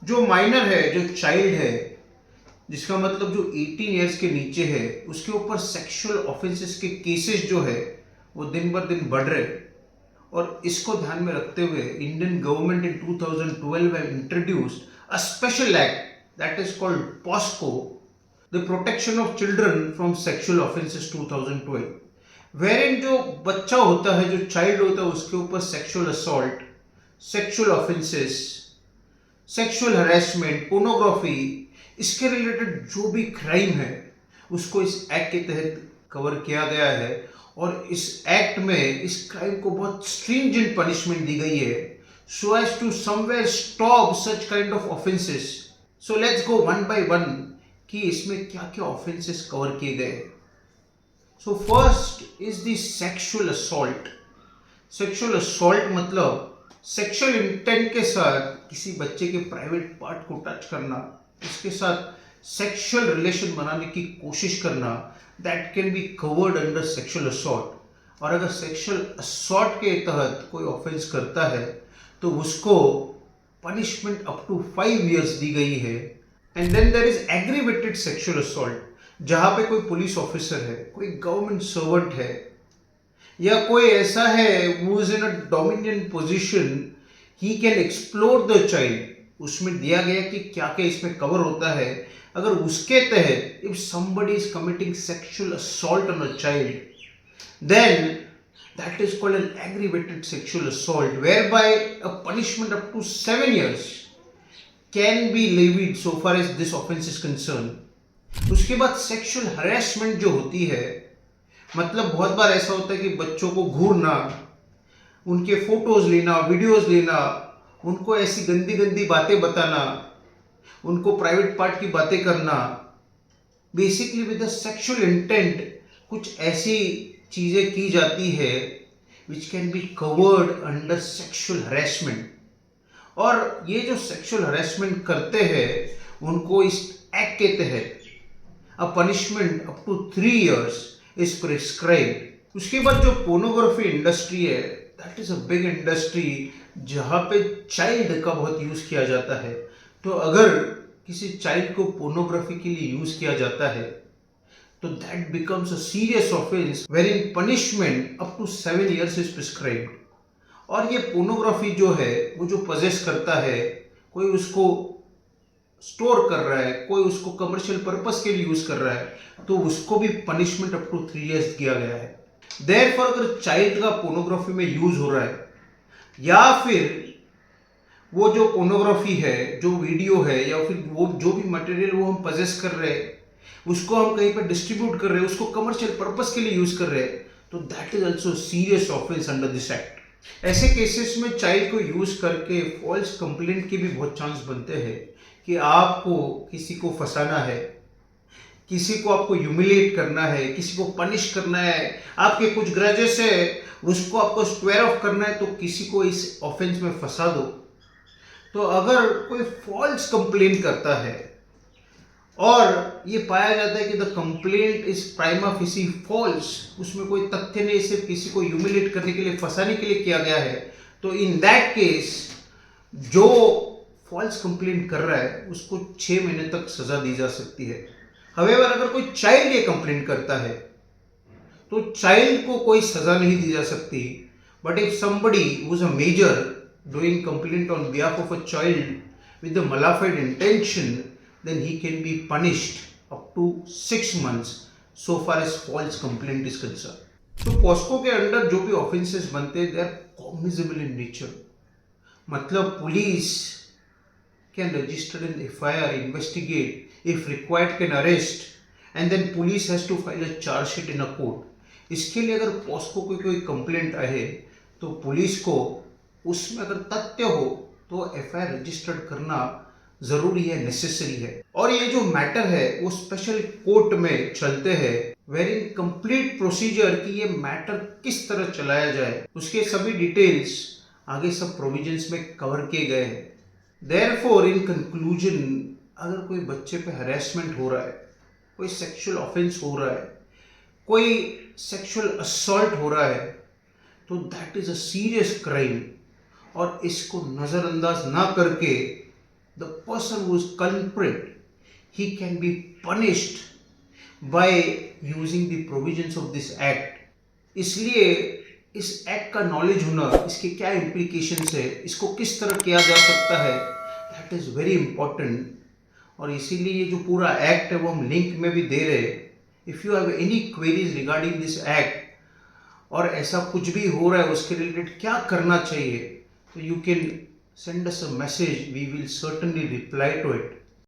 जो माइनर है, जो चाइल्ड है, जिसका मतलब जो 18 ईयर्स के नीचे है, उसके ऊपर सेक्सुअल ऑफेंसेस के केसेस जो है वो दिन बर दिन बढ़ रहे हैं। और इसको ध्यान में रखते हुए Indian government in 2012 have introduced a special act that is called POCSO, the protection of children from sexual offences 2012, wherein जो बच्चा होता है, जो चाइल्ड होता है, उसके ऊपर sexual assault, sexual offences, sexual harassment, pornography, इसके रिलेटेड जो भी क्राइम है उसको इस एक्ट के तहत कवर किया गया है। और इस एक्ट में इस क्राइम को बहुत स्ट्रिंजेंट पनिशमेंट दी गई है, so as to somewhere stop such kind of offences. So let's go one by one कि इसमें क्या क्या ऑफेंसेस कवर किए गए। So first is the sexual assault. Sexual assault मतलब सेक्सुअल इंटेंट के साथ किसी बच्चे के प्राइवेट पार्ट को टच करना, उसके साथ सेक्सुअल रिलेशन बनाने की कोशिश करना, that can be covered under sexual assault. और अगर सेक्सुअल असॉल्ट के तहत कोई ऑफेंस करता है तो उसको पनिशमेंट अप टू 5 इयर्स दी गई है। And then there is aggravated sexual assault, जहां पे कोई पुलिस ऑफिसर है, कोई गवर्नमेंट सर्वेंट है, या कोई ऐसा है who is in a dominant position, he can explore the child। उसमें दिया गया कि क्या क्या इसमें कवर होता है। अगर उसके तहत if somebody is committing sexual assault on a child, then that is called an aggravated sexual assault, whereby a punishment up to 7 years can be levied so far as this offense is concerned। उसके बाद sexual harassment जो होती है, मतलब बहुत बार ऐसा होता है कि बच्चों को घूरना, उनके फोटोज लेना, वीडियोस लेना, उनको ऐसी गंदी गंदी बातें बताना, उनको प्राइवेट पार्ट की बातें करना, basically with the sexual intent कुछ ऐसी चीजें की जाती है which can be covered under sexual harassment. और ये जो सेक्सुअल हरेसमेंट करते हैं उनको इस एक्ट के तहत a punishment up to 3 years is prescribed. उसके बाद जो पोर्नोग्राफी इंडस्ट्री है, that is a big industry जहां पे चाइल्ड का बहुत यूज किया जाता है। तो अगर किसी चाइल्ड को पोर्नोग्राफी के लिए यूज किया जाता है तो that becomes a serious offence wherein punishment up to 7 years is prescribed. और ये पोर्नोग्राफी जो है वो जो पजेस करता है, कोई उसको स्टोर कर रहा है, कोई उसको कमर्शियल पर्पस के लिए यूज कर रहा है, तो उसको भी पनिशमेंट अप टू 3 इयर्स किया गया है। देयरफॉर अगर चाइल्ड का पोर्नोग्राफी में यूज हो रहा है, या फिर वो जो पोर्नोग्राफी है, जो वीडियो है, या फिर वो जो भी मटेरियल वो हम पजेस कर रहे हैं, उसको हम कहीं पर डिस्ट्रीब्यूट कर रहे हैं, उसको कमर्शियल पर्पस के लिए यूज कर रहे हैं, तो that is also serious offence under this act. ऐसे केसेस में चाइल्ड को यूज करके फॉल्स कंप्लेंट के भी बहुत चांस बनते हैं कि आपको किसी को फंसाना है, किसी को आपको ह्यूमिलेट करना है, किसी को पनिश करना है, आपके कुछ ग्रजेस है उसको आपको स्क्वेयर ऑफ करना है, तो किसी को इस ऑफेंस में फंसा दो। तो अगर कोई फॉल्स कंप्लेंट करता है और ये पाया जाता है कि the complaint is prima facie false, उसमें कोई तथ्य नहीं, सिर्फ किसी को ह्यूमिलेट करने के लिए, फंसाने के लिए किया गया है, तो इन दैट केस जो फॉल्स कंप्लेंट कर रहा है उसको 6 महीने तक सजा दी जा सकती है। हवेवर अगर कोई चाइल्ड ये कंप्लेंट करता है तो चाइल्ड को कोई सजा नहीं दी जा सकती। But if somebody who is a major doing complaint on behalf of a child with the malafide intention, then he can be punished up to 6 months so far as false complaint is concerned। तो पॉस्को के under जो भी offences बनते हैं, they are cognizable in nature. मतलब police can register an FIR, investigate, if required can arrest, and then police has to file a chargesheet in a court. इसके लिए अगर पॉस्को को कोई कंप्लेंट आए तो पुलिस को उसमें अगर तथ्य हो तो FIR रजिस्टर्ड करना जरूरी है, नेसेसरी है। और ये जो मैटर है वो स्पेशल कोर्ट में चलते हैं, वेर इन कंप्लीट प्रोसीजर कि ये मैटर किस तरह चलाया जाए, उसके सभी डिटेल्स आगे सब प्रोविजंस में कवर किए गए हैं। देयरफॉर इन कंक्लूजन, अगर कोई बच्चे पे हरेसमेंट हो रहा है, कोई सेक्सुअल ऑफेंस हो रहा है, कोई सेक्सुअल असॉल्ट हो रहा है, तो that is a serious crime. और इसको नजरअंदाज ना करके the person who is culprit, he can be punished by using the provisions of this act. इसलिए इस एक्ट का नॉलेज होना, इसके क्या इम्प्लीकेशंस है, इसको किस तरह किया जा सकता है, दैट इज़ वेरी इंपॉर्टेंट. और इसीलिए ये जो पूरा एक्ट है वो हम लिंक में भी दे रहे हैं. If you have any queries regarding this act और ऐसा कुछ भी हो रहा है उसके रिलेटेड क्या करना चाहिए, तो you can send us a message. We will certainly reply to it.